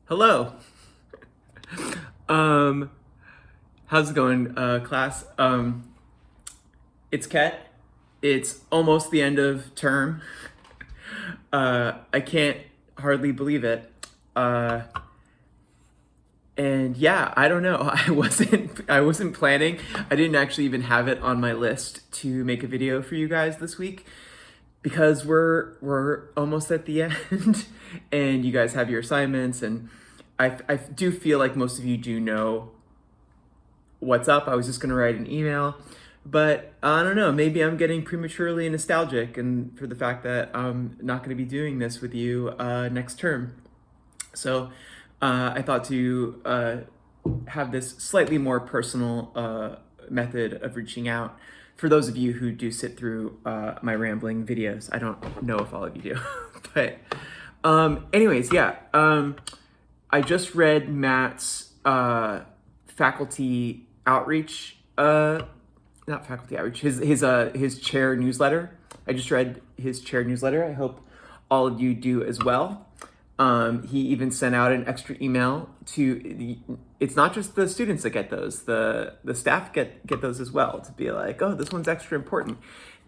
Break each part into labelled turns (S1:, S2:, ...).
S1: Hello. Um, how's it going, class? It's Ket. It's almost the end of term. I can't hardly believe it. Uh, and yeah, I don't know. I wasn't planning. I didn't actually even have it on my list to make a video for you guys this week because we're almost at the end, and you guys have your assignments, and I do feel like most of you do know what's up. I was just gonna write an email, but I don't know. Maybe I'm getting prematurely nostalgic, and for the fact that I'm not going to be doing this with you next term. So I thought to have this slightly more personal method of reaching out for those of you who do sit through my rambling videos. I don't know if all of you do, but anyways, yeah. I just read Matt's faculty outreach, not faculty outreach, his chair newsletter. I just read his chair newsletter. I hope all of you do as well. He even sent out an extra email to it's not just the students that get those, the staff get those as well, to be like, oh, this one's extra important.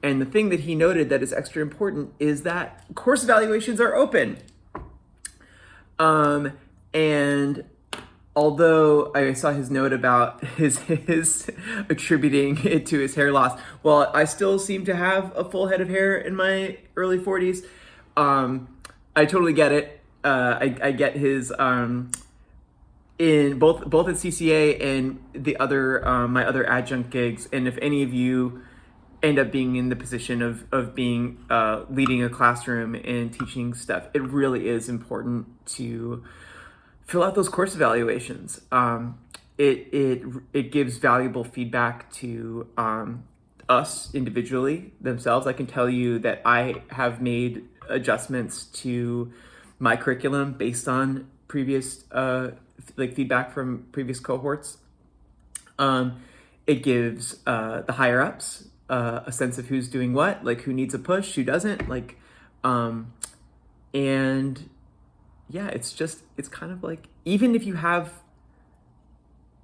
S1: And the thing that he noted that is extra important is that course evaluations are open. And although I saw his note about his attributing it to his hair loss, well, I still seem to have a full head of hair in my early 40s. I totally get it. I get his in both at CCA and the other my other adjunct gigs. And if any of you end up being in the position of being leading a classroom and teaching stuff, it really is important to fill out those course evaluations. It gives valuable feedback to us individually themselves. I can tell you that I have made adjustments to my curriculum based on previous feedback from previous cohorts. It gives the higher ups a sense of who's doing what, like who needs a push, who doesn't, and yeah, it's kind of like, even if you have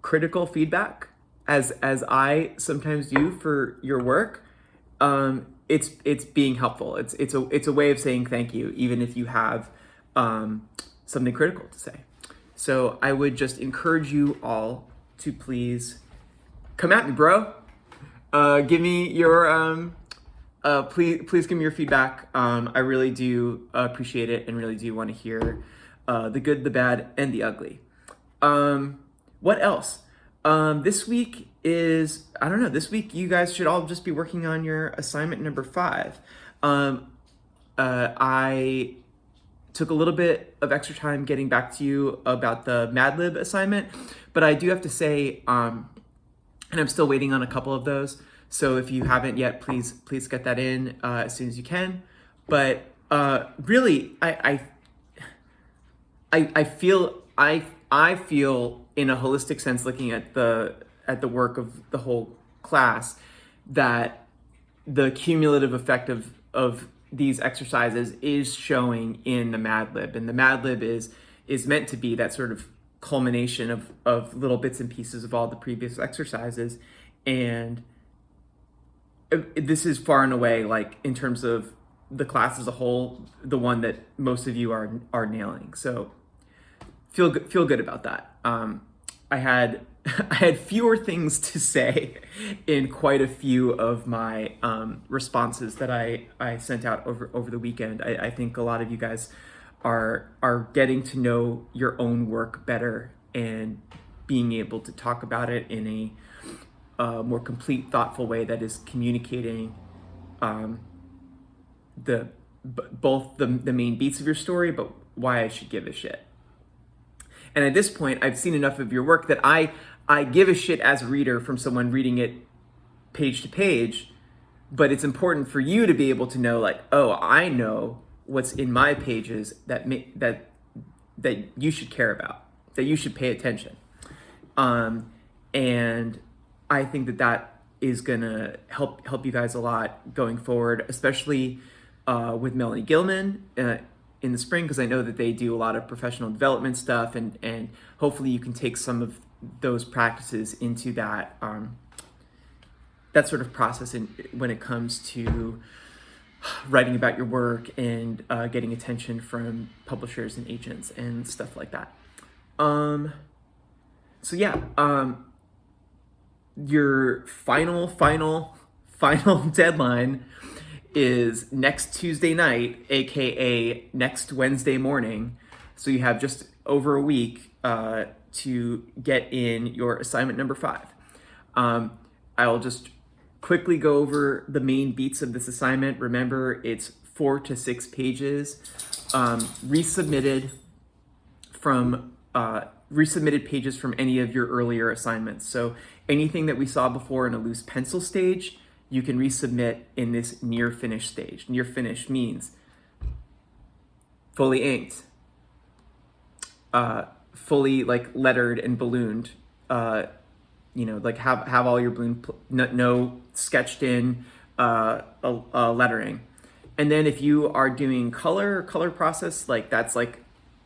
S1: critical feedback, as I sometimes do for your work, it's being helpful. It's a way of saying thank you, even if you have something critical to say. So I would just encourage you all to please come at me, bro. Give me your please give me your feedback. I really do appreciate it, and really do want to hear the good, the bad, and the ugly. What else? This week is, I don't know, this week you guys should all just be working on your assignment number 5. I took a little bit of extra time getting back to you about the Mad Lib assignment, but I do have to say, and I'm still waiting on a couple of those. So if you haven't yet, please get that in as soon as you can. But really, I feel in a holistic sense, looking at the work of the whole class, that the cumulative effect of these exercises is showing in the Mad Lib. And the Mad Lib is meant to be that sort of culmination of little bits and pieces of all the previous exercises. And this is far and away, like, in terms of the class as a whole, the one that most of you are nailing. So feel good about that. I had fewer things to say in quite a few of my responses that I sent out over the weekend. I think a lot of you guys are getting to know your own work better and being able to talk about it in a more complete, thoughtful way that is communicating both the main beats of your story, but why I should give a shit. And at this point, I've seen enough of your work that I give a shit as a reader from someone reading it page to page, but it's important for you to be able to know, like, oh, I know what's in my pages that you should care about, that you should pay attention. And I think that is gonna help you guys a lot going forward, especially with Melanie Gilman in the spring, because I know that they do a lot of professional development stuff, and hopefully you can take some of those practices into that that sort of process when it comes to writing about your work and getting attention from publishers and agents and stuff like that. So yeah, your final deadline is next Tuesday night, aka next Wednesday morning. So you have just over a week to get in your assignment number 5. I'll just quickly go over the main beats of this assignment. Remember, it's 4 to 6 pages, resubmitted pages from any of your earlier assignments. So anything that we saw before in a loose pencil stage, you can resubmit in this near finish stage. Near finish means fully inked, fully like lettered and ballooned, like have all your balloon, no sketched in lettering. And then if you are doing color process, that's like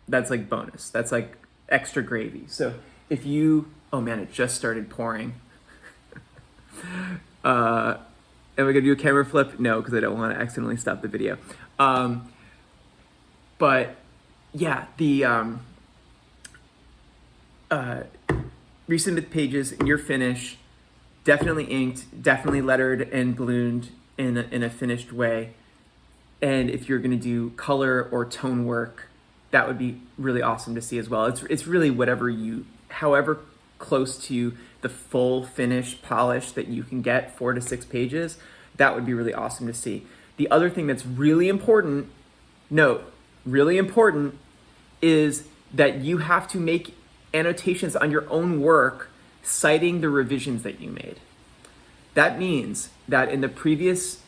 S1: bonus. That's like extra gravy. So if you, oh man, it just started pouring. Am I gonna do a camera flip? No, because I don't want to accidentally stop the video. But yeah, the resubmit pages in your finish, definitely inked, definitely lettered and ballooned in a finished way. And if you're gonna do color or tone work, that would be really awesome to see as well. It's really however close to the full finish polish that you can get, 4 to 6 pages, that would be really awesome to see. The other thing that's really important, is that you have to make annotations on your own work citing the revisions that you made. That means that in the previous,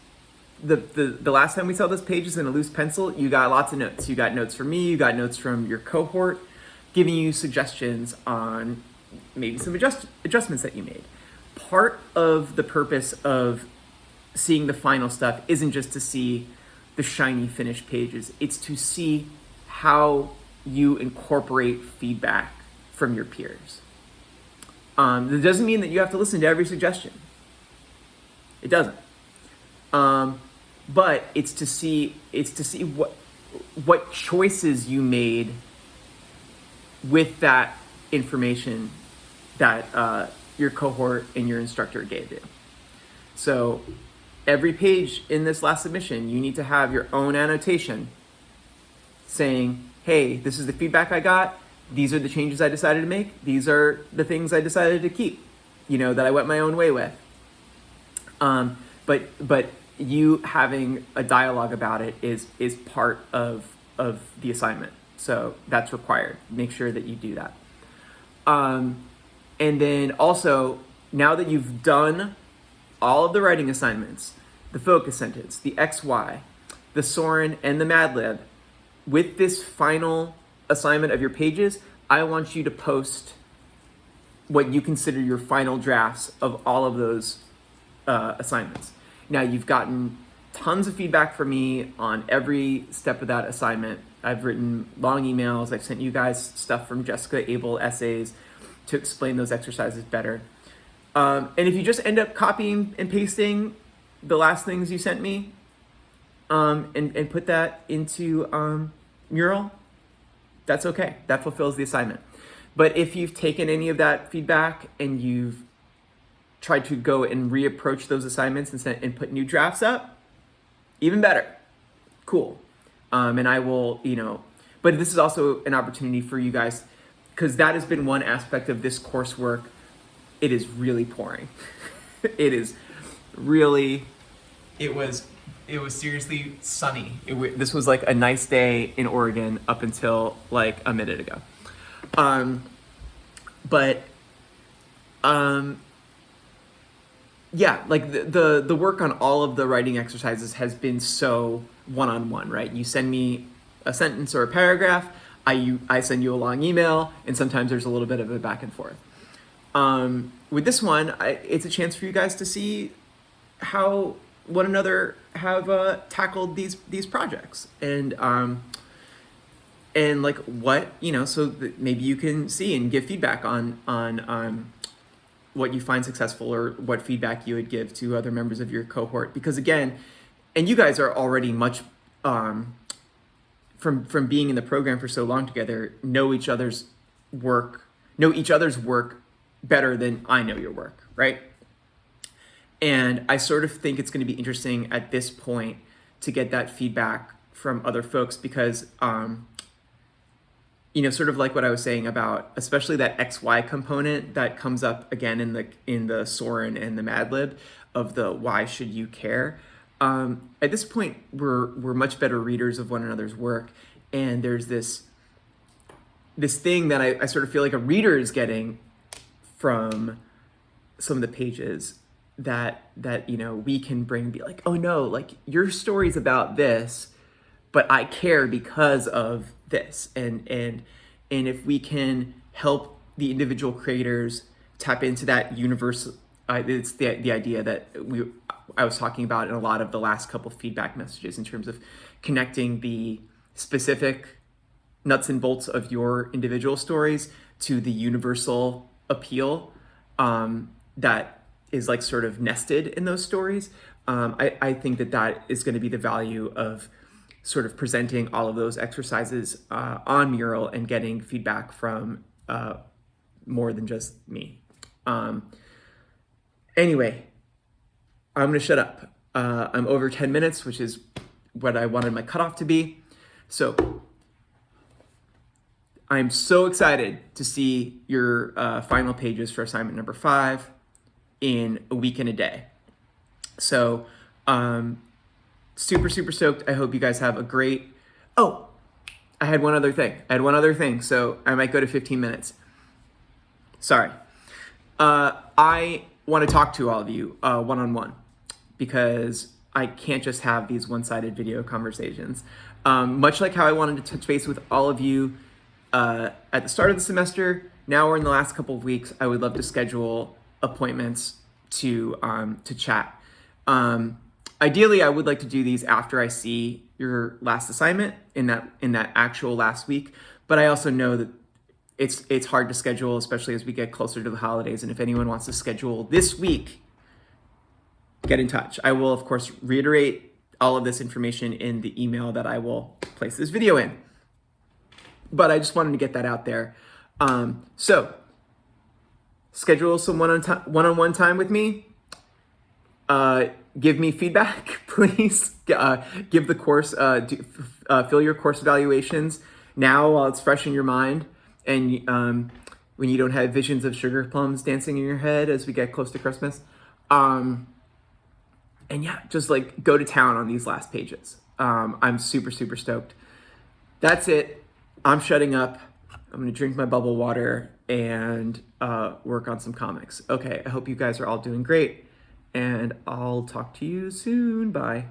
S1: the last time we saw those pages in a loose pencil, you got lots of notes. You got notes from me, you got notes from your cohort, giving you suggestions on maybe some adjustments that you made. Part of the purpose of seeing the final stuff isn't just to see the shiny finished pages. It's to see how you incorporate feedback from your peers. That doesn't mean that you have to listen to every suggestion. It doesn't. But it's to see what choices you made with that information that your cohort and your instructor gave you. So every page in this last submission, you need to have your own annotation saying, hey, this is the feedback I got. These are the changes I decided to make. These are the things I decided to keep, that I went my own way with. But you having a dialogue about it is part of the assignment. So that's required. Make sure that you do that. And then also, now that you've done all of the writing assignments, the focus sentence, the XY, the Soren, and the Mad Lib, with this final assignment of your pages, I want you to post what you consider your final drafts of all of those assignments. Now, you've gotten tons of feedback from me on every step of that assignment. I've written long emails. I've sent you guys stuff from Jessica Abel essays to explain those exercises better. And if you just end up copying and pasting the last things you sent me and put that into Mural, that's okay. That fulfills the assignment. But if you've taken any of that feedback and you've tried to go and reapproach those assignments and put new drafts up, even better. Cool. And I will, but this is also an opportunity for you guys, because that has been one aspect of this coursework. It is really pouring. It was seriously sunny. This was like a nice day in Oregon up until like a minute ago. Yeah, like the work on all of the writing exercises has been so one-on-one, right? You send me a sentence or a paragraph, I send you a long email, and sometimes there's a little bit of a back and forth. With this one, it's a chance for you guys to see how one another have tackled these projects. And and like what, so that maybe you can see and give feedback on what you find successful, or what feedback you would give to other members of your cohort. Because again, and you guys are already much from being in the program for so long together, know each other's work better than I know your work, right? And I sort of think it's going to be interesting at this point to get that feedback from other folks, because sort of like what I was saying about, especially that XY component that comes up again in the Soren and the Mad Lib of the why should you care. At this point, we're much better readers of one another's work, and there's this thing that I sort of feel like a reader is getting from some of the pages that we can bring and be like, oh no, like your story's about this, but I care because of this, and if we can help the individual creators tap into that universal, it's the idea that I was talking about in a lot of the last couple feedback messages, in terms of connecting the specific nuts and bolts of your individual stories to the universal appeal that is like sort of nested in those stories. I think that is going to be the value of sort of presenting all of those exercises on Mural and getting feedback from more than just me. Anyway, I'm going to shut up. I'm over 10 minutes, which is what I wanted my cutoff to be. So I'm so excited to see your final pages for assignment number 5 in a week and a day. So super stoked. I hope you guys have a great... Oh, I had one other thing. So I might go to 15 minutes. Sorry. I want to talk to all of you one-on-one, because I can't just have these one-sided video conversations. Much like how I wanted to touch base with all of you at the start of the semester, now we're in the last couple of weeks, I would love to schedule appointments to chat. Ideally, I would like to do these after I see your last assignment in that actual last week, but I also know that it's hard to schedule, especially as we get closer to the holidays. And if anyone wants to schedule this week, get in touch. I will, of course, reiterate all of this information in the email that I will place this video in. But I just wanted to get that out there. So schedule some one-on-one time with me. Give me feedback, please. Give the course, fill your course evaluations now while it's fresh in your mind, and when you don't have visions of sugar plums dancing in your head as we get close to Christmas. And yeah, just like go to town on these last pages. I'm super stoked. That's it. I'm shutting up. I'm gonna drink my bubble water and work on some comics. Okay, I hope you guys are all doing great, and I'll talk to you soon. Bye.